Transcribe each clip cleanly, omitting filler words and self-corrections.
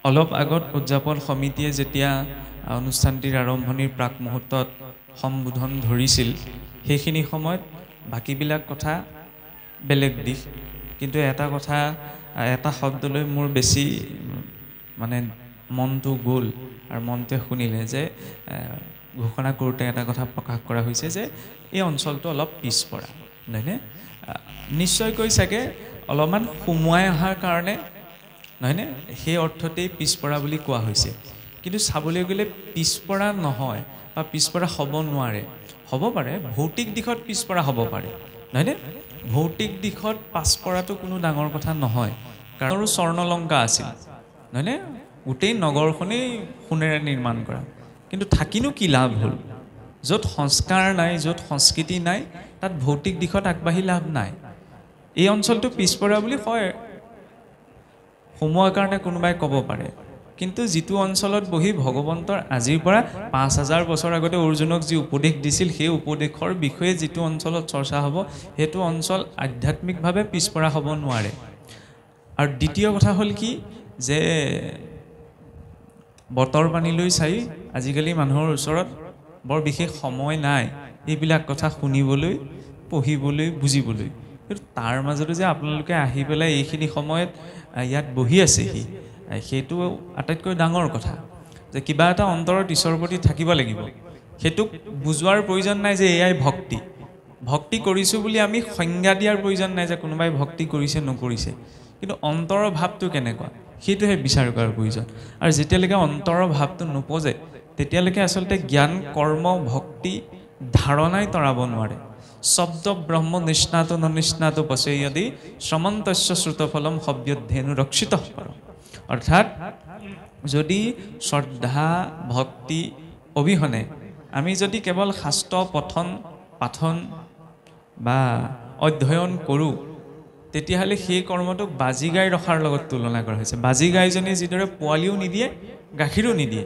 অলপ আগত উদযাপন সমিতিয়ে যেতিয়া অনুষ্ঠানটিৰ আৰম্ভণিৰ প্ৰাক মুহূৰ্তত সম্বোধন ধৰিছিল সেইখিনি সময়ত বাকীবিলাক কথা বেলেগ দিশ কিন্তু এটা কথা এটা শব্দলৈ মোৰ বেছি মানে মনটো গ'ল আৰু মনটোৱে শুনিলে যে ঘোষণা কৰোঁতে এটা কথা প্ৰকাশ কৰা হৈছে যে এই অঞ্চলটো অলপ পিছপৰা নহয়নে নিশ্চয়কৈ চাগে অলপমান সোমোৱাই অহাৰ কাৰণে নহয়নে সেই অৰ্থতেই পিছপৰা বুলি কোৱা হৈছে কিন্তু চাবলৈ গ'লে পিছপৰা নহয় বা পিছপৰা হ'ব নোৱাৰে হ'ব পাৰে ভৌতিক দিশত পিছপৰা হ'ব পাৰে নহয়নে ভৌতিক দিশত পাছপৰাটো কোনো ডাঙৰ কথা নহয় কাৰণ স্বৰ্ণলংকা আছিল নহয়নে গোটেই নগৰখনেই সোণেৰে নিৰ্মাণ কৰা কিন্তু থাকিনো কি লাভ হ'ল য'ত সংস্কাৰ নাই য'ত সংস্কৃতি নাই তাত ভৌতিক দিশত আগবাঢ়ি লাভ নাই এই অঞ্চলটো পিছপৰা বুলি কয় সোমোৱাৰ কাৰণে কোনোবাই ক'ব পাৰে কিন্তু যিটো অঞ্চলত বহি ভগৱন্তৰ আজিৰ পৰা ৫০০০ বছৰ আগতে অৰ্জুনক যি উপদেশ দিছিল সেই উপদেশৰ বিষয়ে যিটো অঞ্চলত চৰ্চা হ'ব সেইটো অঞ্চল আধ্যাত্মিকভাৱে পিছপৰা হ'ব নোৱাৰে আৰু দ্বিতীয় কথা হ'ল কি যে বতৰ পানীলৈ চাই আজিকালি মানুহৰ ওচৰত বৰ বিশেষ সময় নাই এইবিলাক কথা শুনিবলৈ পঢ়িবলৈ বুজিবলৈ কিন্তু তাৰ মাজতে যে আপোনালোকে আহি পেলাই এইখিনি সময়ত ইয়াত বহি আছেহি সেইটো আটাইতকৈ ডাঙৰ কথা যে কিবা এটা অন্তৰত ঈশ্বৰৰ প্ৰতি থাকিব লাগিব সেইটোক বুজোৱাৰ প্ৰয়োজন নাই যে এয়াই ভক্তি ভক্তি কৰিছোঁ বুলি আমি সংজ্ঞা দিয়াৰ প্ৰয়োজন নাই যে কোনোবাই ভক্তি কৰিছে নকৰিছে কিন্তু অন্তৰৰ ভাৱটো কেনেকুৱা সেইটোহে বিচাৰ কৰাৰ প্ৰয়োজন আৰু যেতিয়ালৈকে অন্তৰৰ ভাৱটো নোপোজে তেতিয়ালৈকে আচলতে জ্ঞান কৰ্ম ভক্তি ধাৰণাই তৰাব নোৱাৰে শব্দ ব্ৰহ্ম নিষ্ণাত ননিষ্ণাত পচেয়দি শ্ৰমন্তস্য শ্ৰুতফলম সব্যধেনু ৰক্ষিত কৰ অৰ্থাৎ যদি শ্ৰদ্ধা ভক্তি অবিহনে আমি যদি কেৱল শাস্ত্ৰ পাঠন বা অধ্যয়ন কৰোঁ তেতিয়াহ'লে সেই কৰ্মটোক বাজি গাই ৰখাৰ লগত তুলনা কৰা হৈছে বাজি গাইজনী যিদৰে পোৱালিও নিদিয়ে গাখীৰো নিদিয়ে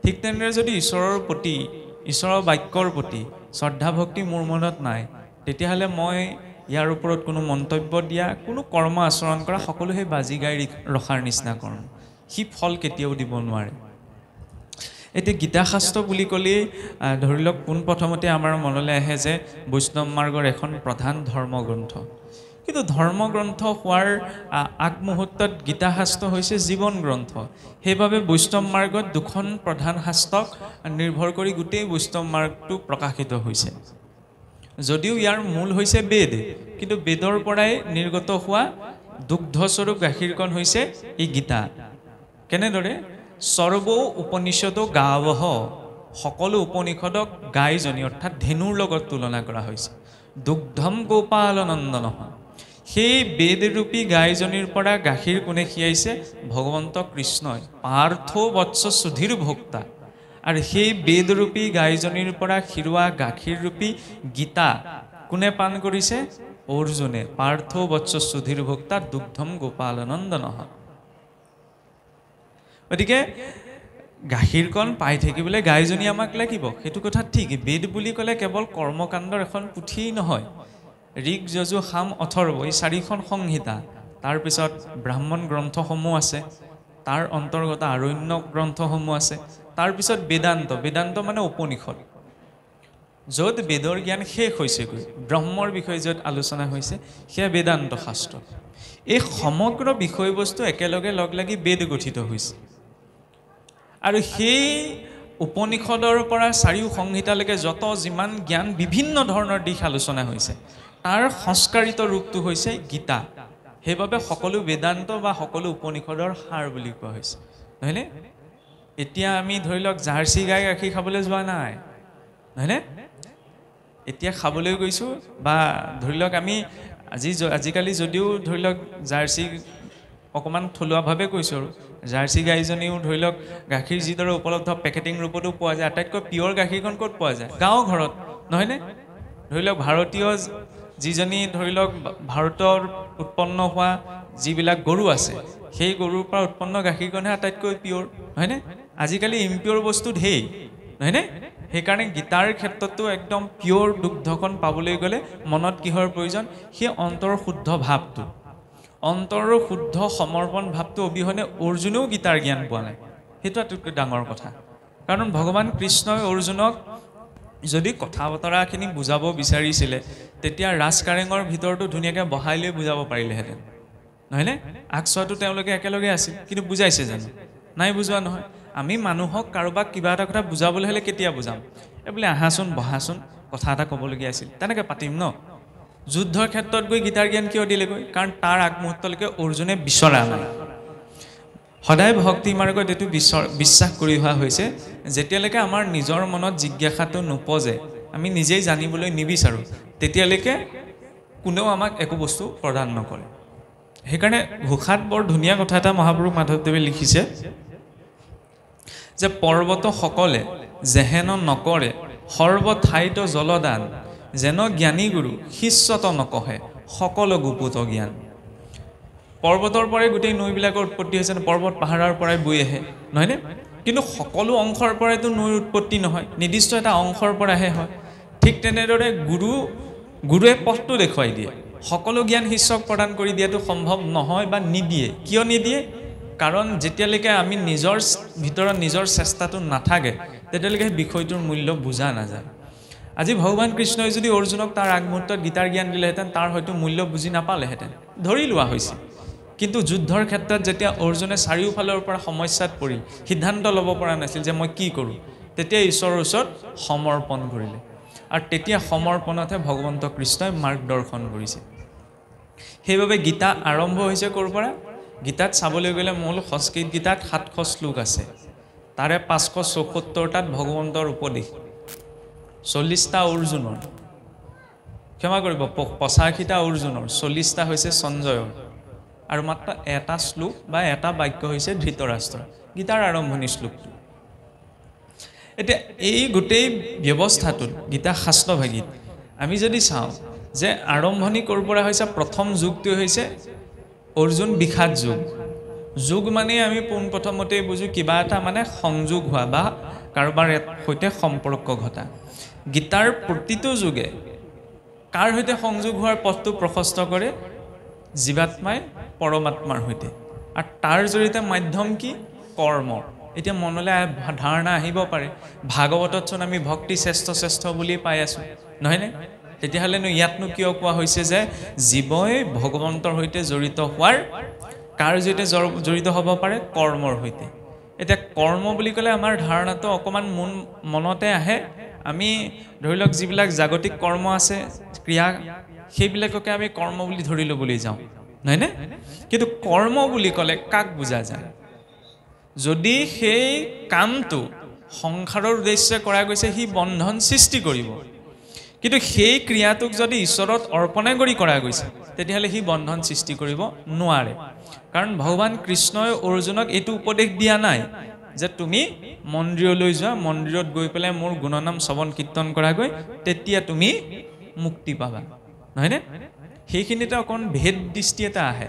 ঠিক তেনেদৰে যদি ঈশ্বৰৰ প্ৰতি ঈশ্বৰৰ বাক্যৰ প্ৰতি শ্ৰদ্ধা ভক্তি মোৰ মনত নাই তেতিয়াহ'লে মই ইয়াৰ ওপৰত কোনো মন্তব্য দিয়া কোনো কৰ্ম আচৰণ কৰা সকলো সেই বাজি গাই ৰখাৰ নিচিনা কৰ্ম সি ফল কেতিয়াও দিব নোৱাৰে এতিয়া গীতা শাস্ত্ৰ বুলি ক'লেই ধৰি লওক পোনপ্ৰথমতে আমাৰ মনলৈ আহে যে বৈষ্ণৱ মাৰ্গৰ এখন প্ৰধান ধৰ্মগ্ৰন্থ কিন্তু ধৰ্মগ্ৰন্থ হোৱাৰ আগমুহূৰ্তত গীতা শাস্ত্ৰ হৈছে জীৱন গ্ৰন্থ সেইবাবে বৈষ্ণৱ মাৰ্গত দুখন প্ৰধান শাস্ত্ৰক নিৰ্ভৰ কৰি গোটেই বৈষ্ণৱ মাৰ্গটো প্ৰকাশিত হৈছে যদিও ইয়াৰ মূল হৈছে বেদ কিন্তু বেদৰ পৰাই নিৰ্গত হোৱা দুগ্ধস্বৰূপ গাখীৰকণ হৈছে এই গীতা কেনেদৰে সৰ্ব উপনিষদ গাৱহ সকলো উপনিষদক গাইজনী অৰ্থাৎ ধেনুৰ লগত তুলনা কৰা হৈছে দুগ্ধম গোপাল নন্দন সেই বেদৰূপী গাইজনীৰ পৰা গাখীৰ কোনে খীৰাইছে ভগৱন্ত কৃষ্ণই পাৰ্থ বৎস সুধীৰ ভোক্তা আৰু সেই বেদৰূপী গাইজনীৰ পৰা খিৰোৱা গাখীৰৰূপী গীতা কোনে পান কৰিছে অৰ্জুনে পাৰ্থ বৎস সুধীৰ ভোক্তা দুগ্ধম গোপাল নন্দন গতিকে গাখীৰকণ পাই থাকিবলৈ গাইজনী আমাক লাগিব সেইটো কথা ঠিক বেদ বুলি ক'লে কেৱল কৰ্মকাণ্ডৰ এখন পুথিয়েই নহয় ঋক যজু সাম অথৰ্ব এই 4খন সংহিতা তাৰপিছত ব্ৰাহ্মণ গ্ৰন্থসমূহ আছে তাৰ অন্তৰ্গত আৰণ্য গ্ৰন্থসমূহ আছে তাৰপিছত বেদান্ত মানে উপনিষদ য'ত বেদৰ জ্ঞান শেষ হৈছেগৈ ব্ৰহ্মৰ বিষয়ে য'ত আলোচনা হৈছে সেয়া বেদান্ত শাস্ত্ৰ এই সমগ্ৰ বিষয়বস্তু একেলগে লগ লাগি বেদ গঠিত হৈছে আৰু সেই উপনিষদৰ পৰা 4 সংহিতালৈকে যত যিমান জ্ঞান বিভিন্ন ধৰণৰ দিশ আলোচনা হৈছে তাৰ সংস্কাৰিত ৰূপটো হৈছে গীতা সেইবাবে সকলো বেদান্ত বা সকলো উপনিষদৰ সাৰ বুলি কোৱা হৈছে নহয়নে এতিয়া আমি ধৰি লওক জাৰ্চি গাই গাখীৰ খাবলৈ যোৱা নাই নহয়নে এতিয়া খাবলৈ গৈছোঁ বা ধৰি লওক আমি আজিকালি যদিও ধৰি লওক জাৰ্চি অকণমান থলুৱাভাৱে কৈছোঁ আৰু জাৰ্চি গাইজনীও ধৰি লওক গাখীৰ যিদৰে উপলব্ধ পেকেটিং ৰূপতো পোৱা যায় আটাইতকৈ পিয়ৰ গাখীৰকণ ক'ত পোৱা যায় গাঁও ঘৰত নহয়নে ধৰি লওক ভাৰতীয় যিজনী ধৰি লওক ভাৰতৰ উৎপন্ন হোৱা যিবিলাক গৰু আছে সেই গৰুৰ পৰা উৎপন্ন গাখীৰকণহে আটাইতকৈ পিয়ৰ হয়নে আজিকালি ইম্পিয়ৰ বস্তু ঢেৰ নহয়নে সেইকাৰণে গীতাৰ ক্ষেত্ৰতো একদম পিয়ৰ দুগ্ধকণ পাবলৈ গ'লে মনত কিহৰ প্ৰয়োজন সেই অন্তৰ শুদ্ধ ভাৱটো অন্তৰৰ শুদ্ধ সমৰ্পণ ভাৱটো অবিহনে অৰ্জুনেও গীতাৰ জ্ঞান পোৱা নাই সেইটো আটাইতকৈ ডাঙৰ কথা কাৰণ ভগৱান কৃষ্ণই অৰ্জুনক যদি কথা বতৰাখিনি বুজাব বিচাৰিছিলে তেতিয়া ৰাজকাৰেঙৰ ভিতৰটো ধুনীয়াকৈ বহাই লৈ বুজাব পাৰিলেহেঁতেন নহয়নে আগছোৱাটো তেওঁলোকে একেলগে আছিল কিন্তু বুজাইছে জানো নাই বুজোৱা নহয় আমি মানুহক কাৰোবাক কিবা এটা কথা বুজাবলৈ হ'লে কেতিয়া বুজাম বোলে আহাচোন বহাচোন কথা এটা ক'বলগীয়া আছিল তেনেকৈ পাতিম ন যুদ্ধৰ ক্ষেত্ৰত গৈ গীতাৰ জ্ঞান কিয় দিলেগৈ কাৰণ তাৰ আগমুহূৰ্তলৈকে অৰ্জুনে বিচৰা নাই সদায় ভক্তি মাৰ্গত এইটো বিশ্বাস কৰি অহা হৈছে যেতিয়ালৈকে আমাৰ নিজৰ মনত জিজ্ঞাসাটো নপজে আমি নিজেই জানিবলৈ নিবিচাৰোঁ তেতিয়ালৈকে কোনেও আমাক একো বস্তু প্ৰদান নকৰে সেইকাৰণে ঘোষাত বৰ ধুনীয়া কথা এটা মহাপুৰুষ মাধৱদেৱে লিখিছে যে পৰ্বতসকলে যেহেন নকৰে সৰ্বঠাইত জলদান যেন জ্ঞানী গুৰু শিষ্যত নকহে সকলো গুপুত জ্ঞান পৰ্বতৰ পৰাই গোটেই নৈবিলাকৰ উৎপত্তি হৈছে পৰ্বত পাহাৰৰ পৰাই বৈ আহে নহয়নে কিন্তু সকলো অংশৰ পৰাইতো নৈৰ উৎপত্তি নহয় নিৰ্দিষ্ট এটা অংশৰ পৰাহে হয় ঠিক তেনেদৰে গুৰুৱে পথটো দেখুৱাই দিয়ে সকলো জ্ঞান শিষ্যক প্ৰদান কৰি দিয়াটো সম্ভৱ নহয় বা নিদিয়ে কিয় নিদিয়ে কাৰণ যেতিয়ালৈকে আমি নিজৰ ভিতৰত নিজৰ চেষ্টাটো নাথাকে তেতিয়ালৈকে বিষয়টোৰ মূল্য বুজা নাযায় আজি ভগৱান কৃষ্ণই যদি অৰ্জুনক তাৰ আগমুহূৰ্তত গীতাৰ জ্ঞান দিলেহেঁতেন তাৰ হয়তো মূল্য বুজি নাপালেহেঁতেন ধৰি লোৱা হৈছিল কিন্তু যুদ্ধৰ ক্ষেত্ৰত যেতিয়া অৰ্জুনে চাৰিওফালৰ পৰা সমস্যাত পৰি সিদ্ধান্ত ল'ব পৰা নাছিল যে মই কি কৰোঁ তেতিয়া ঈশ্বৰৰ ওচৰত সমৰ্পণ কৰিলে আৰু তেতিয়া সমৰ্পণতহে ভগৱন্ত কৃষ্ণই মাৰ্গদৰ্শন কৰিছে সেইবাবে গীতা আৰম্ভ হৈছে ক'ৰ পৰা গীতাত চাবলৈ গ'লে মূল সংস্কৃত গীতাত 700 শ্লোক আছে তাৰে 574টাত ভগৱন্তৰ উপদেশ 40টা অৰ্জুনৰ ক্ষমা কৰিব 85টা অৰ্জুনৰ 40টা হৈছে সঞ্জয়ৰ আৰু মাত্ৰ এটা শ্লোক বা এটা বাক্য হৈছে ধৃতৰাষ্ট্ৰ গীতাৰ আৰম্ভণি শ্লোকটো এতিয়া এই গোটেই ব্যৱস্থাটোত গীতা শাস্ত্ৰভাগীত আমি যদি চাওঁ যে আৰম্ভণি ক'ৰ পৰা হৈছে প্ৰথম যুগটো হৈছে অৰ্জুন বিষাদ যুগ মানে আমি পোনপ্ৰথমতেই বুজো কিবা এটা মানে সংযোগ হোৱা বা কাৰোবাৰ সৈতে সম্পৰ্ক ঘটা গীতাৰ প্ৰতিটো যুগে কাৰ সৈতে সংযোগ হোৱাৰ পথটো প্ৰশস্ত কৰে জীৱাত্মাই পৰমাত্মাৰ সৈতে আৰু তাৰ জৰিয়তে মাধ্যম কি কৰ্ম এতিয়া মনলৈ ধাৰণা আহিব পাৰে ভাগৱততচোন আমি ভক্তি শ্ৰেষ্ঠ বুলি পাই আছোঁ নহয়নে তেতিয়াহ'লেনো ইয়াতনো কিয় কোৱা হৈছে যে জীৱই ভগৱন্তৰ সৈতে জড়িত হোৱাৰ কাৰ জৰিয়তে জড়িত হ'ব পাৰে কৰ্মৰ সৈতে এতিয়া কৰ্ম বুলি ক'লে আমাৰ ধাৰণাটো অকণমান মনতে আহে আমি ধৰি লওক যিবিলাক জাগতিক কৰ্ম আছে ক্ৰিয়া সেইবিলাককে আমি কৰ্ম বুলি ধৰি ল'বলৈ যাওঁ নহয়নে কিন্তু কৰ্ম বুলি ক'লে কাক বুজা যায় যদি সেই কামটো সংসাৰৰ উদ্দেশ্যে কৰা গৈছে সি বন্ধন সৃষ্টি কৰিব কিন্তু সেই ক্ৰিয়াটোক যদি ঈশ্বৰত অৰ্পণা কৰি কৰা গৈছে তেতিয়াহ'লে সি বন্ধন সৃষ্টি কৰিব নোৱাৰে কাৰণ ভগৱান কৃষ্ণই অৰ্জুনক এইটো উপদেশ দিয়া নাই যে তুমি মন্দিৰলৈ যোৱা মন্দিৰত গৈ পেলাই মোৰ গুণনাম শ্ৰৱণ কীৰ্তন কৰাগৈ তেতিয়া তুমি মুক্তি পাবা নহয়নে সেইখিনিতে অকণ ভেদ দৃষ্টি এটা আহে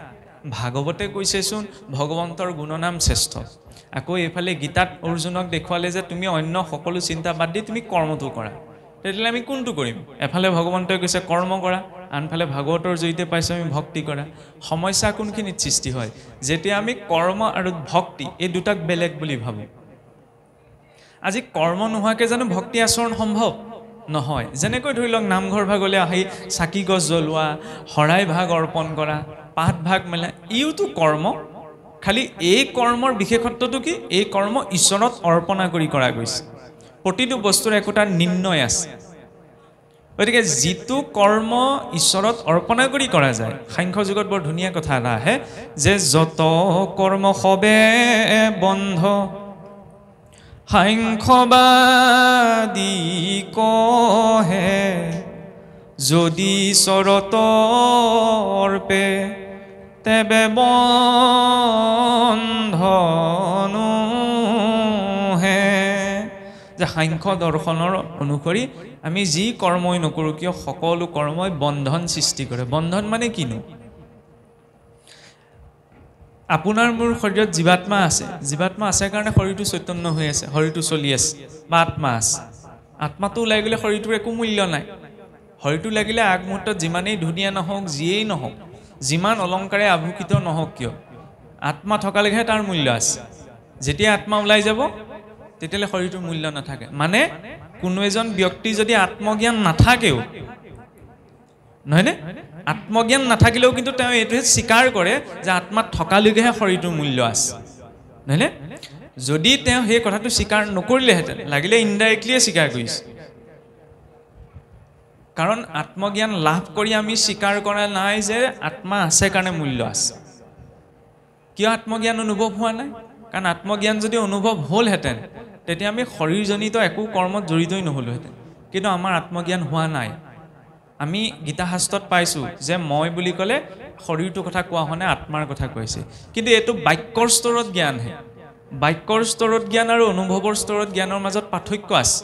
ভাগৱতে কৈছেচোন ভগৱন্তৰ গুণনাম শ্ৰেষ্ঠ আকৌ এইফালে গীতাত অৰ্জুনক দেখুৱালে যে তুমি অন্য সকলো চিন্তা বাদ দি তুমি কৰ্মটো কৰা তেতিয়াহ'লে আমি কোনটো কৰিম এফালে ভগৱন্তই কৈছে কৰ্ম কৰা আনফালে ভাগৱতৰ জৰিয়তে পাইছোঁ আমি ভক্তি কৰা সমস্যা কোনখিনিত সৃষ্টি হয় যেতিয়া আমি কৰ্ম আৰু ভক্তি এই দুটাক বেলেগ বুলি ভাবোঁ আজি কৰ্ম নোহোৱাকৈ জানো ভক্তি আচৰণ সম্ভৱ নহয় যেনেকৈ ধৰি লওক নামঘৰ ভাগলৈ আহি চাকি গছ জ্বলোৱা শৰাই ভাগ অৰ্পণ কৰা পাঠ ভাগ মেলা ইওতো কৰ্ম খালি এই কৰ্মৰ বিশেষত্বটো কি এই কৰ্ম ঈশ্বৰত অৰ্পণা কৰি কৰা গৈছে প্ৰতিটো বস্তুৰ একোটা নিৰ্ণয় আছে গতিকে যিটো কৰ্ম ঈশ্বৰত অৰ্পণা কৰি কৰা যায় সাংখ্য যুগত বৰ ধুনীয়া কথা এটা আহে যে যত কৰ্ম সবে বন্ধ সাংখ্যবাদী কহে যদি ঈশ্বৰত অৰ্পে তেবে বন্ধনো হে যে সাংখ্য দৰ্শনৰ অনুসৰি আমি যি কৰ্মই নকৰোঁ কিয় সকলো কৰ্মই বন্ধন সৃষ্টি কৰে বন্ধন মানে কিনো আপোনাৰ মোৰ শৰীৰত জীৱাত্মা আছে কাৰণে শৰীৰটো চৈতন্য হৈ আছে শৰীৰটো চলি আছে বা আত্মা আছে আত্মাটো ওলাই গ'লে শৰীৰটোৰ একো মূল্য নাই শৰীৰটো লাগিলে আগমুহূৰ্তত যিমানেই ধুনীয়া নহওক যিয়েই নহওক যিমান অলংকাৰে আভূষিত নহওক কিয় আত্মা থকালৈকে তাৰ মূল্য আছে যেতিয়া আত্মা ওলাই যাব তেতিয়ালে শৰীৰটোৰ মূল্য নাথাকে মানে কোনো এজন ব্যক্তি যদি আত্মজ্ঞান নাথাকেও নহয়নে আত্মজ্ঞান নাথাকিলেও কিন্তু তেওঁ এইটোহে স্বীকাৰ কৰে যে আত্মা থকালৈকেহে শৰীৰটোৰ মূল্য আছে নহয়নে যদি তেওঁ সেই কথাটো স্বীকাৰ নকৰিলেহেঁতেন লাগিলে ইনডাইৰেক্টলিয়ে স্বীকাৰ কৰিছে কাৰণ আত্মজ্ঞান লাভ কৰি আমি স্বীকাৰ কৰা নাই যে আত্মা আছে কাৰণে মূল্য আছে কিয় আত্মজ্ঞান অনুভৱ হোৱা নাই কাৰণ আত্মজ্ঞান যদি অনুভৱ হ'লহেঁতেন তেতিয়া আমি শৰীৰজনিত একো কৰ্মত জড়িতই নহ'লোহেঁতেন কিন্তু আমাৰ আত্মজ্ঞান হোৱা নাই আমি গীতা শাস্ত্ৰত পাইছোঁ যে মই বুলি ক'লে শৰীৰটোৰ কথা কোৱা হোৱা নাই আত্মাৰ কথা কৈছে কিন্তু এইটো বাক্যৰ স্তৰত জ্ঞানহে বাক্যৰ স্তৰত জ্ঞান আৰু অনুভৱৰ স্তৰত জ্ঞানৰ মাজত পাৰ্থক্য আছে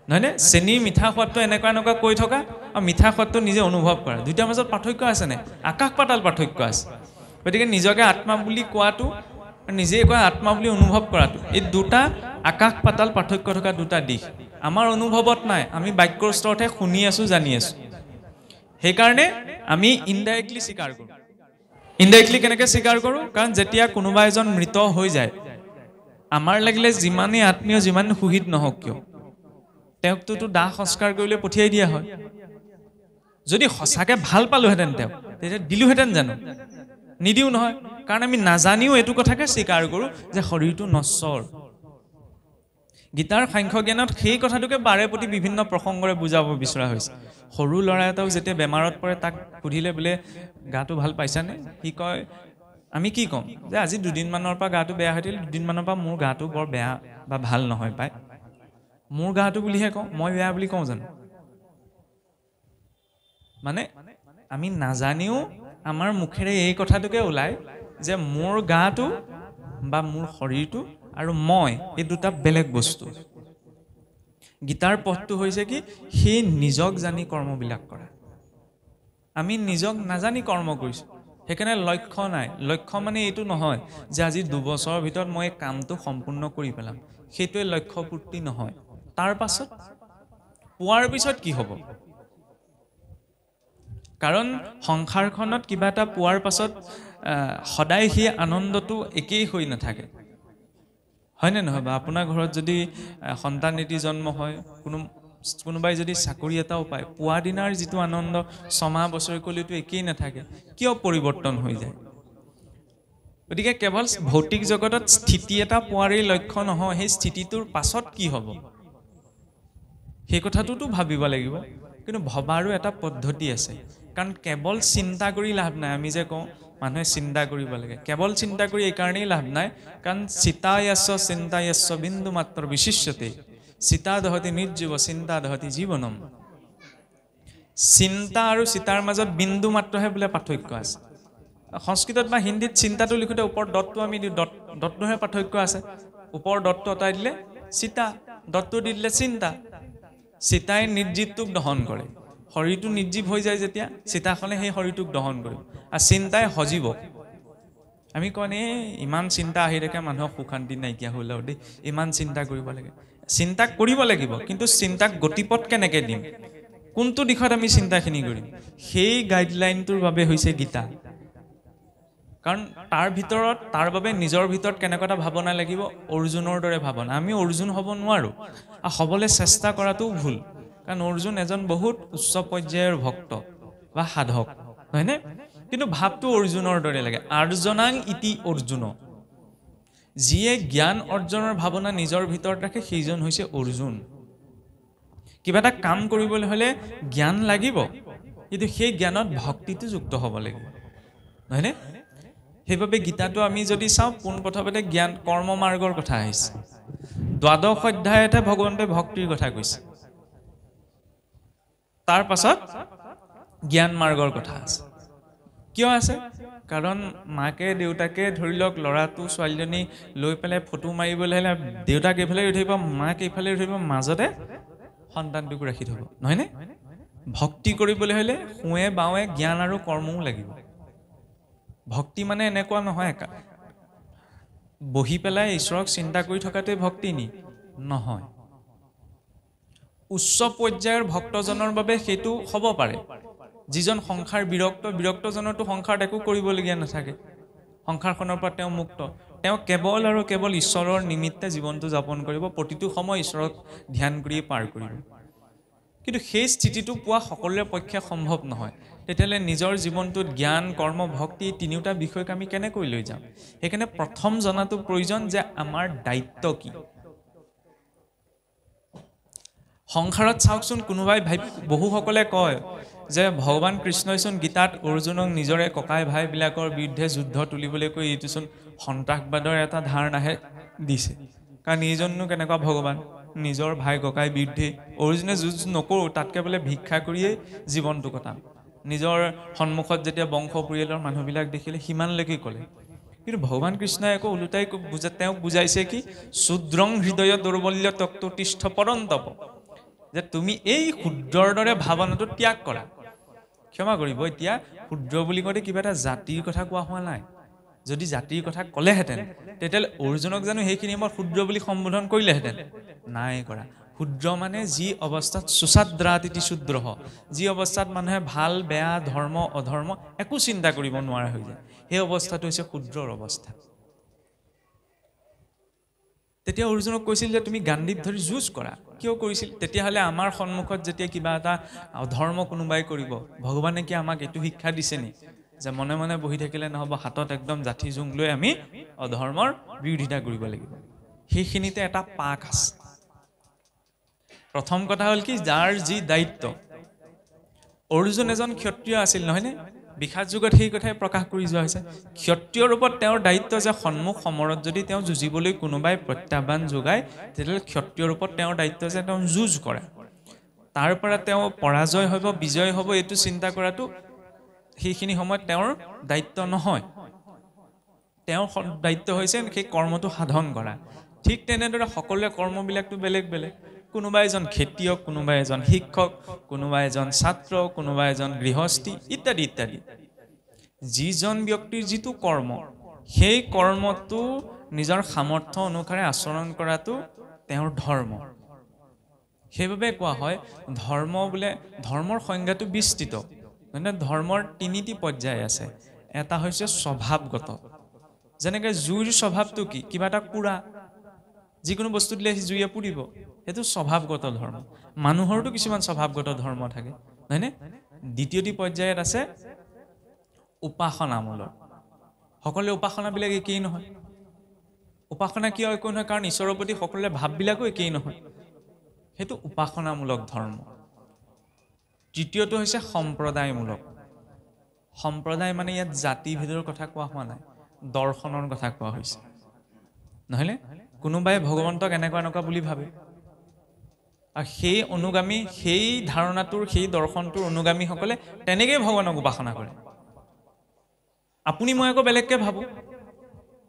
নহয়নে চেনীৰ মিঠা সোৱাদটো এনেকুৱা কৈ থকা আৰু মিঠা সোৱাদটো নিজে অনুভৱ কৰা দুইটাৰ মাজত পাৰ্থক্য আছে নে আকাশ পাতাল পাৰ্থক্য আছে গতিকে নিজকে আত্মা বুলি কোৱাটো নিজে কোৱা আত্মা বুলি অনুভৱ কৰাটো এই দুটা আকাশ পাতাল পাৰ্থক্য থকা দুটা দিশ আমাৰ অনুভৱত নাই আমি বাক্যৰ স্তৰতহে শুনি আছোঁ জানি আছোঁ সেইকাৰণে আমি ইনডাইৰেক্টলি স্বীকাৰ কৰোঁ ইনডাইৰেক্টলি কেনেকৈ স্বীকাৰ কৰোঁ কাৰণ যেতিয়া কোনোবা এজন মৃত হৈ যায় আমাৰ লাগিলে যিমানেই আত্মীয় যিমান সুহিত নহওক কিয় তেওঁকতো দাহ সংস্কাৰ কৰিলে পঠিয়াই দিয়া হয় যদি সঁচাকৈ ভাল পালোহেঁতেন তেওঁক তেতিয়া দিলোহেঁতেন জানো নিদিও নহয় কাৰণ আমি নাজানিও এইটো কথাকে স্বীকাৰ কৰোঁ যে শৰীৰটো নশ্বৰ গীতাৰ সাংখ্য জ্ঞানত সেই কথাটোকে বাৰে প্ৰতি বিভিন্ন প্ৰসংগৰে বুজাব বিচৰা হৈছে সৰু ল'ৰা এটাও যেতিয়া বেমাৰত পৰে তাক সুধিলে বোলে গাটো ভাল পাইছানে সি কয় আমি কি ক'ম যে আজি দুদিনমানৰ পৰা গাটো বেয়া হৈছিল দুদিনমানৰ পৰা মোৰ গাটো বৰ বেয়া বা ভাল নহয় পায় মোৰ গাটো বুলিহে কওঁ মই বেয়া বুলি কওঁ জানো মানে আমি নাজানিও আমাৰ মুখেৰে এই কথাটোকে ওলায় যে মোৰ গাটো বা মোৰ শৰীৰটো আৰু মই এই দুটা বেলেগ বস্তু গীতাৰ পথটো হৈছে কি সেই নিজক জানি কৰ্মবিলাক কৰা আমি নিজক নাজানি কৰ্ম কৰিছোঁ সেইকাৰণে লক্ষ্য নাই লক্ষ্য মানে এইটো নহয় যে আজি 2 বছৰৰ ভিতৰত মই এই কামটো সম্পূৰ্ণ কৰি পেলাম সেইটোৱে লক্ষ্য পূৰ্তি নহয় তাৰ পাছত পোৱাৰ পিছত কি হ'ব কাৰণ সংসাৰখনত কিবা এটা পোৱাৰ পাছত সদায় সেই আনন্দটো একেই হৈ নাথাকে হয়নে নহয় বা আপোনাৰ ঘৰত যদি সন্তান এটি জন্ম হয় কোনোবাই যদি চাকৰি এটাও পায় পোৱা দিনাৰ যিটো আনন্দ 6 মাহ বছৰলৈতো একেই নাথাকে কিয় পৰিৱৰ্তন হৈ যায় গতিকে কেৱল ভৌতিক জগতত স্থিতি এটা পোৱাৰেই লক্ষ্য নহয় সেই স্থিতিটোৰ পাছত কি হ'ব সেই কথাটোতো ভাবিব লাগিব কিন্তু ভবাৰো এটা পদ্ধতি আছে কাৰণ কেৱল চিন্তা কৰি লাভ নাই আমি যে কওঁ মানুহে চিন্তা কৰিব লাগে কেৱল চিন্তা কৰি এই কাৰণেই লাভ নাই কাৰণ চিতায়স্য চিন্তায়স্য বিন্দু মাত্ৰ বিশিষ্যতে চিতা দহতি নিৰ্জীৱ চিন্তা দহতি জীৱনম চিন্তা আৰু চিতাৰ মাজত বিন্দু মাত্ৰহে বোলে পাৰ্থক্য আছে সংস্কৃতত বা হিন্দীত চিন্তাটো লিখোতে ওপৰ দত্তটো আমি দিওঁ দত্তটোহে পাৰ্থক্য আছে ওপৰ দত্ত অঁতাই দিলে চিতা দত্তটো দি দিলে চিন্তা চিতাই নিৰ্জীৱটোক দহন কৰে শৰীৰটো নিৰ্জীৱ হৈ যায় যেতিয়া চিতাখনে সেই শৰীৰটোক দহন কৰিব আৰু চিন্তাই সজীৱ আমি কওঁ ইমান চিন্তা আহি থাকে মানুহৰ সুশান্তি নাইকিয়া হ'ল দেই ইমান চিন্তা কৰিব লাগে চিন্তা কৰিব লাগিব কিন্তু চিন্তাক গতিপথ কেনেকৈ দিম কোনটো দিশত আমি চিন্তাখিনি কৰিম সেই গাইডলাইনটোৰ বাবে হৈছে গীতা কাৰণ তাৰ ভিতৰত তাৰ বাবে নিজৰ ভিতৰত কেনেকুৱা এটা ভাৱনা লাগিব অৰ্জুনৰ দৰে ভাৱনা আমি অৰ্জুন হ'ব নোৱাৰোঁ আৰু হ'বলৈ চেষ্টা কৰাটোও ভুল কাৰণ অৰ্জুন এজন বহুত উচ্চ পৰ্যায়ৰ ভক্ত বা সাধক নহয়নে কিন্তু ভাৱটো অৰ্জুনৰ দৰে লাগে আৰ্জনাং ইতি অৰ্জুন যিয়ে জ্ঞান অৰ্জনৰ ভাৱনা নিজৰ ভিতৰত ৰাখে সেইজন হৈছে অৰ্জুন কিবা এটা কাম কৰিবলৈ হ'লে জ্ঞান লাগিব কিন্তু সেই জ্ঞানত ভক্তিটো যুক্ত হ'ব লাগিব নহয়নে সেইবাবে গীতাটো আমি যদি চাওঁ পোনপ্ৰথমতে জ্ঞান কৰ্ম মাৰ্গৰ কথা আহিছে 12 অধ্যায়তে ভগৱন্তে ভক্তিৰ কথা কৈছে তাৰ পাছত জ্ঞান মাৰ্গৰ কথা আছে কিয় আছে কাৰণ মাকে দেউতাকে ধৰি লওক ল'ৰাটো ছোৱালীজনী লৈ পেলাই ফটো মাৰিবলৈ হ'লে দেউতাক এইফালে উঠিব মাক এইফালে উঠিব মাজতে সন্তানটোক ৰাখি থ'ব নহয়নে ভক্তি কৰিবলৈ হ'লে সোঁৱে বাওঁৱে জ্ঞান আৰু কৰ্মও লাগিব ভক্তি মানে এনেকুৱা নহয় বহি পেলাই ঈশ্বৰক চিন্তা কৰি থকাটোৱে ভক্তি নহয় উচ্চ পৰ্যায়ৰ ভক্তজনৰ বাবে সেইটো হ'ব পাৰে যিজন সংসাৰ বিৰক্তজনৰতো সংসাৰত একো কৰিবলগীয়া নাথাকে সংসাৰখনৰ পৰা তেওঁ মুক্ত তেওঁ কেৱল আৰু কেৱল ঈশ্বৰৰ নিমিত্তে জীৱনটো যাপন কৰিব প্ৰতিটো সময় ঈশ্বৰক ধ্যান কৰি পাৰ কৰিব কিন্তু সেই স্থিতিটো পোৱা সকলোৰে পক্ষে সম্ভৱ নহয় তেতিয়ালে নিজৰ জীৱনটোত জ্ঞান কৰ্ম ভক্তি তিনিটা বিষয়ক আমি কেনেকৈ লৈ যাম সেইকাৰণে প্ৰথম জনাটো প্ৰয়োজন যে আমাৰ দায়িত্ব কি সংসাৰত চাওকচোন কোনোবাই বহুসকলে কয় যে ভগৱান কৃষ্ণইচোন গীতাত অৰ্জুনক নিজৰে ককাই ভাইবিলাকৰ বিৰুদ্ধে যুদ্ধ তুলিবলৈ কৈ এইটোচোন সন্ত্ৰাসবাদৰ এটা ধাৰণাহে দিছে কাৰণ এইজননো কেনেকুৱা ভগৱান নিজৰ ভাই ককাই বিৰুদ্ধে অৰ্জুনে যুঁজ নকৰোঁ তাতকে বোলে ভিক্ষা কৰিয়েই জীৱনটো কটাম নিজৰ সন্মুখত যেতিয়া বংশ পৰিয়ালৰ মানুহবিলাক দেখিলে সিমানলৈকে ক'লে কিন্তু ভগৱান কৃষ্ণই আকৌ ওলোটাই তেওঁক বুজাইছে কি শূদ্ৰং হৃদয় দুৰ্বল্য তক্ততিষ্ঠ পৰন্তপ যে তুমি এই ক্ষুদ্ৰৰ দৰে ভাৱনাটো ত্যাগ কৰা ক্ষমা কৰিব এতিয়া ক্ষুদ্ৰ বুলি কওঁতে কিবা এটা জাতিৰ কথা কোৱা হোৱা নাই যদি জাতিৰ কথা ক'লেহেঁতেন তেতিয়াহ'লে অৰ্জুনক জানো সেইখিনি মই ক্ষুদ্ৰ বুলি সম্বোধন কৰিলেহেঁতেন নাই কৰা ক্ষুদ্ৰ মানে যি অৱস্থাত সুচাদ্ৰাতিতি শূদ্ৰহ যি অৱস্থাত মানুহে ভাল বেয়া ধৰ্ম অধৰ্ম একো চিন্তা কৰিব নোৱাৰা হৈ যায় সেই অৱস্থাটো হৈছে ক্ষুদ্ৰৰ অৱস্থা তেতিয়া অৰ্জুনক কৈছিল যে তুমি গাণ্ডীপ ধৰি যুঁজ কৰা কিয় কৰিছিল তেতিয়াহ'লে আমাৰ সন্মুখত যেতিয়া কিবা এটা অধৰ্ম কোনোবাই কৰিব ভগৱানে কি আমাক এইটো শিক্ষা দিছে নি যে মনে মনে বহি থাকিলে নহ'ব হাতত একদম জাঠি জোং লৈ আমি অধৰ্মৰ বিৰোধিতা কৰিব লাগিব সেইখিনিতে এটা পাক আছে প্ৰথম কথা হ'ল কি যাৰ যি দায়িত্ব অৰ্জুন এজন ক্ষত্ৰিয় আছিল নহয়নে বিখাত যুগত সেই কথাই প্ৰকাশ কৰি যোৱা হৈছে ক্ষত্ৰিয় ৰূপত তেওঁৰ দায়িত্ব যে সন্মুখ সমৰত যদি তেওঁ যুঁজিবলৈ কোনোবাই প্ৰত্যাহ্বান যোগায় তেতিয়াহ'লে ক্ষত্ৰিয় ৰূপত তেওঁৰ দায়িত্ব যে তেওঁ যুঁজ কৰে তাৰ পৰা তেওঁ পৰাজয় হ'ব বিজয় হ'ব এইটো চিন্তা কৰাটো সেইখিনি সময়ত তেওঁৰ দায়িত্ব নহয় তেওঁৰ দায়িত্ব হৈছে সেই কৰ্মটো সাধন কৰা ঠিক তেনেদৰে সকলোৰে কৰ্মবিলাকটো বেলেগ বেলেগ কোনোবা এজন খেতিয়ক কোনোবা এজন শিক্ষক কোনোবা এজন ছাত্ৰ কোনোবা এজন গৃহস্থী ইত্যাদি ইত্যাদি যিজন ব্যক্তিৰ যিটো কৰ্ম সেই কৰ্মটো নিজৰ সামৰ্থ্য অনুসাৰে আচৰণ কৰাটো তেওঁৰ ধৰ্ম সেইবাবে কোৱা হয় ধৰ্ম বোলে ধৰ্মৰ সংজ্ঞাটো বিস্তৃত মানে ধৰ্মৰ তিনিটি পৰ্যায় আছে এটা হৈছে স্বভাৱগত যেনেকৈ জুইৰ স্বভাৱটো কি কিবা এটা পুৰা যিকোনো বস্তু দিলে জুইয়ে পুৰিব সেইটো স্বভাৱগত ধৰ্ম মানুহৰটো কিছুমান স্বভাৱগত ধৰ্ম থাকে নহয়নে দ্বিতীয়টি পৰ্যায়ত আছে উপাসনামূলক সকলোৰে উপাসনাবিলাক একেই নহয় উপাসনা কিয় একো নহয় কাৰণ ঈশ্বৰৰ প্ৰতি সকলোৰে ভাৱবিলাকো একেই নহয় সেইটো উপাসনামূলক ধৰ্ম তৃতীয়টো হৈছে সম্প্ৰদায়মূলক সম্প্ৰদায় মানে ইয়াত জাতি ভেদৰ কথা কোৱা হোৱা নাই দৰ্শনৰ কথা কোৱা হৈছে নহয়নে কোনোবাই ভগৱন্তক এনেকুৱা বুলি ভাবে আৰু সেই অনুগামী সেই ধাৰণাটোৰ সেই দৰ্শনটোৰ অনুগামীসকলে তেনেকৈ ভগৱানক উপাসনা কৰে আপুনি মই আকৌ বেলেগকৈ ভাবোঁ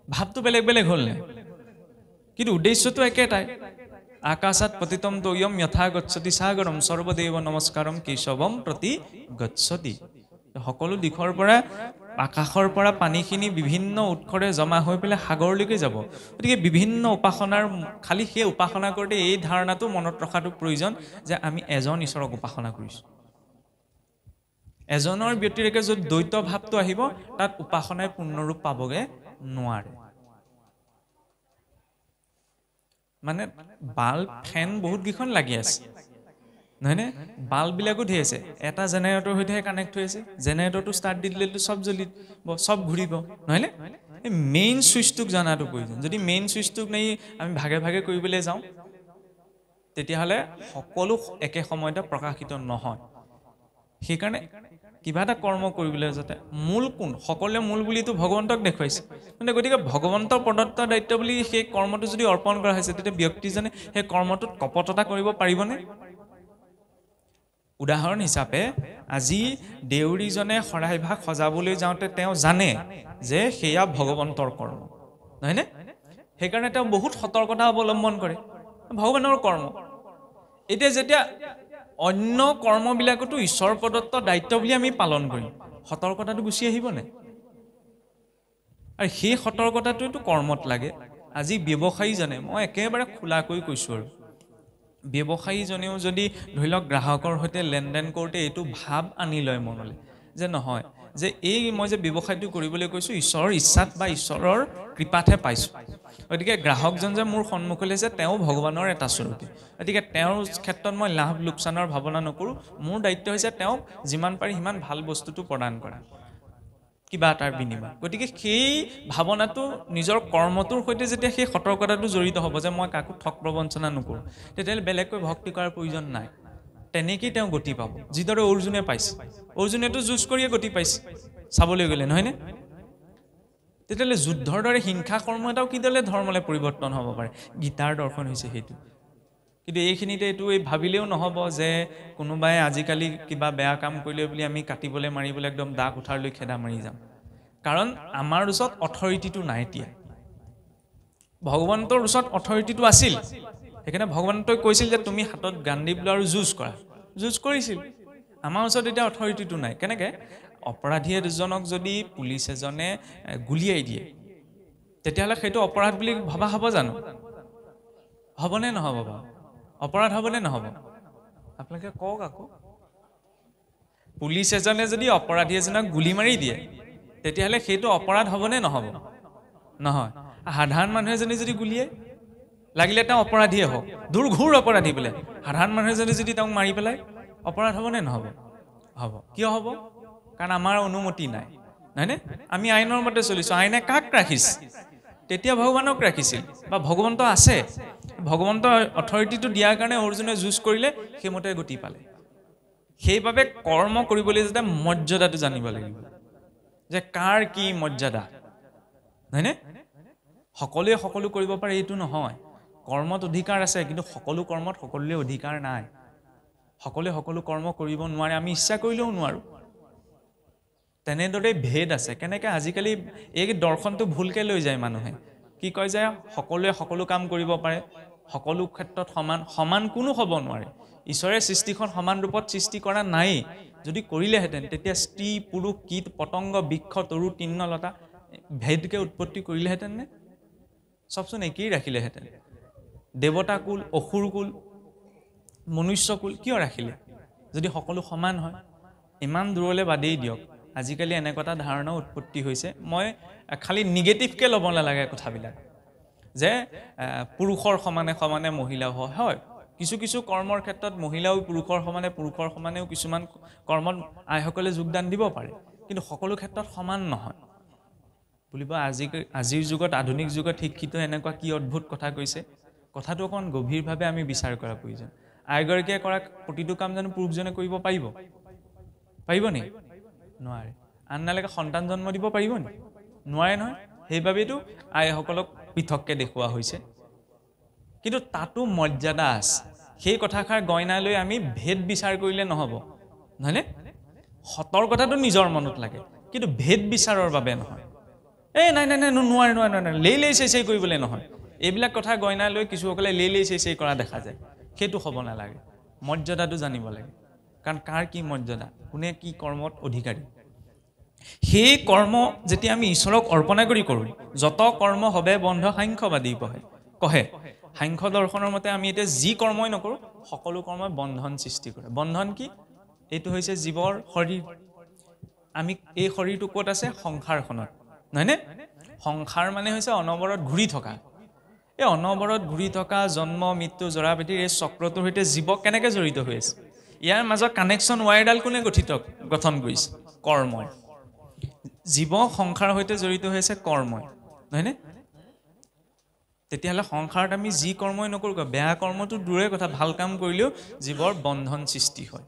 ভাৱটো বেলেগ বেলেগ হ'ল নে কিন্তু উদ্দেশ্যটো একেটাই আকাশাত পতিতম তৈয়ম যথা গচ্ছতি সাগৰম সৰ্বদেৱ নমস্কাৰম কেশৱম প্ৰতি গচ্ছতি সকলো দিশৰ পৰা আকাশৰ পৰা পানীখিনি বিভিন্ন উৎসৰে জমা হৈ পেলাই সাগৰলৈকে যাব গতিকে বিভিন্ন উপাসনাৰ খালি সেই উপাসনা কৰোঁতে এই ধাৰণাটো মনত ৰখাটো প্ৰয়োজন যে আমি এজন ঈশ্বৰক উপাসনা কৰিছোঁ এজনৰ ব্যতিৰেকে য'ত দ্বৈত ভাৱটো আহিব তাত উপাসনাই পূৰ্ণৰূপ পাবগৈ নোৱাৰে মানে বাল্ব ফেন বহুত কেইখন লাগি আছে নহয়নে বাল্ববিলাকো ধেৰ আছে এটা জেনেৰেটৰ সৈতেহে কানেক্ট হৈ আছে জেনেৰেটৰটো ষ্টাৰ্ট দি দিলেতো চব জ্বলিব চব ঘূৰিব নহয়নে এই মেইন ছুইচটোক জনাটো প্ৰয়োজন যদি মেইন ছুইচটোক নেই আমি ভাগে ভাগে কৰিবলৈ যাওঁ তেতিয়াহ'লে সকলো একে সময়তে প্ৰকাশিত নহয় সেইকাৰণে কিবা এটা কৰ্ম কৰিবলৈ যাতে মূল কোন সকলোৱে মূল বুলিতো ভগৱন্তক দেখুৱাইছে মানে গতিকে ভগৱন্তৰ প্ৰদত্ত দায়িত্ব বুলি সেই কৰ্মটো যদি অৰ্পণ কৰা হৈছে তেতিয়া ব্যক্তিজনে সেই কৰ্মটোত কপটতা কৰিব পাৰিবনে উদাহৰণ হিচাপে আজি দেউৰীজনে শৰাইভাগ সজাবলৈ যাওঁতে তেওঁ জানে যে সেয়া ভগৱন্তৰ কৰ্ম নহয়নে সেইকাৰণে তেওঁ বহুত সতৰ্কতা অৱলম্বন কৰে ভগৱানৰ কৰ্ম এতিয়া যেতিয়া অন্য কৰ্মবিলাকতো ঈশ্বৰ প্ৰদত্ত দায়িত্ব বুলি আমি পালন কৰিম সতৰ্কতাটো গুচি আহিবনে আৰু সেই সতৰ্কতাটোতো কৰ্মত লাগে আজি ব্যৱসায়ীজনে মই একেবাৰে খোলাকৈ কৈছোঁ আৰু ব্যৱসায়ীজনেও যদি ধৰি লওক গ্ৰাহকৰ সৈতে লেনদেন কৰোঁতে এইটো ভাৱ আনি লয় মনলৈ যে নহয় যে এই মই যে ব্যৱসায়টো কৰিবলৈ কৈছোঁ ঈশ্বৰৰ ইচ্ছাত বা ঈশ্বৰৰ কৃপাতহে পাইছোঁ গতিকে গ্ৰাহকজন যে মোৰ সন্মুখলৈ যে তেওঁ ভগৱানৰ এটা স্বৰূপে গতিকে তেওঁৰ ক্ষেত্ৰত মই লাভ লোকচানৰ ভাৱনা নকৰোঁ মোৰ দায়িত্ব হৈছে তেওঁক যিমান পাৰি সিমান ভাল বস্তুটো প্ৰদান কৰা কিবা এটাৰ বিনিময় গতিকে সেই ভাৱনাটো নিজৰ কৰ্মটোৰ সৈতে যেতিয়া সেই সতৰ্কতাটো জড়িত হ'ব যে মই কাকো ঠগ প্ৰবঞ্চনা নকৰোঁ তেতিয়াহ'লে বেলেগকৈ ভক্তি কৰাৰ প্ৰয়োজন নাই তেনেকেই তেওঁ গতি পাব যিদৰে অৰ্জুনে পাইছে অৰ্জুনেতো যুঁজ কৰিয়ে গতি পাইছে চাবলৈ গ'লে নহয়নে তেতিয়াহ'লে যুদ্ধৰ দৰে হিংসা কৰ্ম এটাও কিদৰে ধৰ্মলৈ পৰিৱৰ্তন হ'ব পাৰে গীতাৰ দৰ্শন হৈছে সেইটো কিন্তু এইখিনিতে এইটো ভাবিলেও নহ'ব যে কোনোবাই আজিকালি কিবা বেয়া কাম কৰিলে বুলি আমি কাটিবলৈ মাৰিবলৈ একদম দাগ উঠাৰ লৈ খেদা মাৰি যাম কাৰণ আমাৰ ওচৰত অথৰিটিটো নাই এতিয়া ভগৱন্তৰ ওচৰত অথৰিটিটো আছিল সেইকাৰণে ভগৱন্তই কৈছিল যে তুমি হাতত গাণ্ডীব লোৱা আৰু যুঁজ কৰা যুঁজ কৰিছিল আমাৰ ওচৰত এতিয়া অথৰিটিটো নাই কেনেকৈ অপৰাধী এজনক যদি পুলিচ এজনে গুলিয়াই দিয়ে তেতিয়াহ'লে সেইটো অপৰাধ বুলি ভবা হ'ব জানো হ'বনে নহ'ব বাৰু অপৰাধ হ'বনে নহ'ব আপোনালোকে কওক আকৌ পুলিচ এজনে যদি অপৰাধী এজনক গুলি মাৰি দিয়ে তেতিয়াহ'লে সেইটো অপৰাধ হ'বনে নহ'ব নহয় সাধাৰণ মানুহ এজনে যদি গুলিয়াই লাগিলে তেওঁ অপৰাধীয়ে হওক দুৰ্ঘোৰ অপৰাধী বোলে সাধাৰণ মানুহ এজনে যদি তেওঁক মাৰি পেলাই অপৰাধ হ'বনে নহ'ব হ'ব কিয় হ'ব কাৰণ আমাৰ অনুমতি নাই নহয়নে আমি আইনৰ মতে চলিছোঁ আইনে কাক ৰাখিছে তেতিয়া ভগৱানক ৰাখিছিল বা ভগৱন্ত আছে ভগৱন্তৰ অথৰিটিটো দিয়াৰ কাৰণে অৰ্জুনে যুঁজ কৰিলে সেইমতে গতি পালে সেইবাবে কৰ্ম কৰিবলৈ যাতে মৰ্যাদাটো জানিব লাগিব যে কাৰ কি মৰ্যাদা নহয়নে সকলোৱে সকলো কৰিব পাৰে এইটো নহয় কৰ্মত অধিকাৰ আছে কিন্তু সকলো কৰ্মত সকলোৰে অধিকাৰ নাই সকলোৱে সকলো কৰ্ম কৰিব নোৱাৰে আমি ইচ্ছা কৰিলেও নোৱাৰোঁ তেনেদৰে ভেদ আছে কেনেকৈ আজিকালি এই দৰ্শনটো ভুলকৈ লৈ যায় মানুহে কি কয় যে সকলোৱে সকলো কাম কৰিব পাৰে সকলো ক্ষেত্ৰত সমান কোনো হ'ব নোৱাৰে ঈশ্বৰে সৃষ্টিখন সমান ৰূপত সৃষ্টি কৰা নাই যদি কৰিলেহেঁতেন তেতিয়া স্ত্ৰী পুৰুষ কীট পতংগ বৃক্ষ তৰু তৃণলতা ভেদকে উৎপত্তি কৰিলেহেঁতেন নে চবচোন একেই ৰাখিলেহেঁতেন দেৱতা কুল অসুৰ কুল মনুষ্য কুল কিয় ৰাখিলে যদি সকলো সমান হয় ইমান দূৰলৈ বাদেই দিয়ক আজিকালি এনেকুৱা এটা ধাৰণা উৎপত্তি হৈছে মই খালি নিগেটিভকৈ ল'ব নালাগে কথাবিলাক যে পুৰুষৰ সমানে সমানে মহিলাও হয় কিছু কিছু কৰ্মৰ ক্ষেত্ৰত মহিলাও পুৰুষৰ সমানেও কিছুমান কৰ্মত আইসকলে যোগদান দিব পাৰে কিন্তু সকলো ক্ষেত্ৰত সমান নহয় বুলিব আজিৰ যুগত আধুনিক যুগত শিক্ষিত এনেকুৱা কি অদ্ভুত কথা কৈছে কথাটো অকণ গভীৰভাৱে আমি বিচাৰ কৰা প্ৰয়োজন আইগৰাকীয়ে কৰা প্ৰতিটো কাম জানো পুৰুষজনে কৰিব পাৰিব নি নোৱাৰে আন নালাগে সন্তান জন্ম দিব পাৰিব নি নোৱাৰে নহয় সেইবাবেতো আইসকলক পৃথককৈ দেখুওৱা হৈছে কিন্তু তাতো মৰ্যাদা আছে সেই কথাষাৰ গইনা লৈ আমি ভেদ বিচাৰ কৰিলে নহ'ব নহয়নে সতৰ্কতাটো নিজৰ মনত লাগে কিন্তু ভেদ বিচাৰৰ বাবে নহয় এই নাই নোৱাৰে লেই চেই কৰিবলৈ নহয় এইবিলাক কথা গইনা লৈ কিছুসকলে লেই চেই কৰা দেখা যায় সেইটো হ'ব নালাগে মৰ্যাদাটো জানিব লাগে কাৰণ কাৰ কি মৰ্যাদা কোনে কি কৰ্মত অধিকাৰী সেই কৰ্ম যেতিয়া আমি ঈশ্বৰক অৰ্পণা কৰি কৰোঁ যত কৰ্ম হবে বন্ধ সাংখ্যবাদী কহে সাংখ্য দৰ্শনৰ মতে আমি এতিয়া যি কৰ্মই নকৰোঁ সকলো কৰ্মই বন্ধন সৃষ্টি কৰে বন্ধন কি এইটো হৈছে জীৱৰ শৰীৰ আমি এই শৰীৰটো ক'ত আছে সংসাৰখনত নহয়নে সংসাৰ মানে হৈছে অনবৰত ঘূৰি থকা এই অনবৰত ঘূৰি থকা জন্ম মৃত্যু জৰা ব্যাধিৰ এই চক্ৰটোৰ সৈতে জীৱ কেনেকৈ জড়িত হৈ আছে ইয়াৰ মাজত কানেকশ্যন ৱায়াৰডাল কোনে গঠন কৰিছে কৰ্মই জীৱ সংসাৰৰ সৈতে জড়িত হৈ আছে কৰ্মই নহয়নে তেতিয়াহ'লে সংসাৰত আমি যি কৰ্মই নকৰোঁ বেয়া কৰ্মটো দূৰে কথা ভাল কাম কৰিলেও জীৱৰ বন্ধন সৃষ্টি হয়